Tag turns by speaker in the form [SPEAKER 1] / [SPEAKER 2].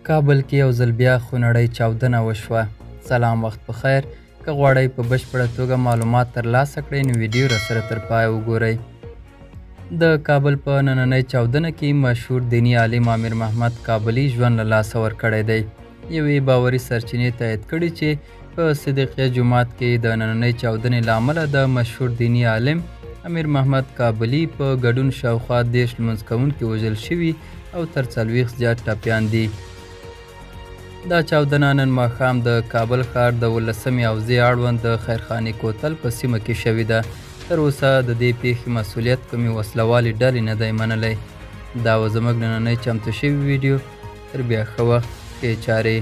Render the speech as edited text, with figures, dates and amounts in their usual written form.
[SPEAKER 1] کابل کې یو ځل بیا خونړۍ چاودنه وشوه. سلام وخت په خیر. که غواړئ په بشپړه توګه معلومات ترلاسه کړئ نو ویډیو راسره تر پایه وګورئ. د کابل په نننۍ چاودنه کې مشهور دیني عالم امیر محمد کابلي ژوند له لاسه ورکړی دی. یوې باوري سرچینې تایید کړي چې په صدیقیه جومات کې د نننۍ چاودنې له امله د مشهور دیني عالم امیر محمد کابلي په ګډون شاوخوا 30 لمونځ کوونکي وژل شوي او تر 40 زیات ټپیان دي. دا چاودنه نن ماښام د کابل ښار د 18مې حوزې اړوند د خیرخانې کوتل په سیمه کې شوې ده. تر اوسه د دې پیښې مسؤلیت کومې وسلوالې ډلې نه دی منلی. دا و زموږ نننۍ چمتو شوې ویډیو. تر بیا ښه وخت کې چارې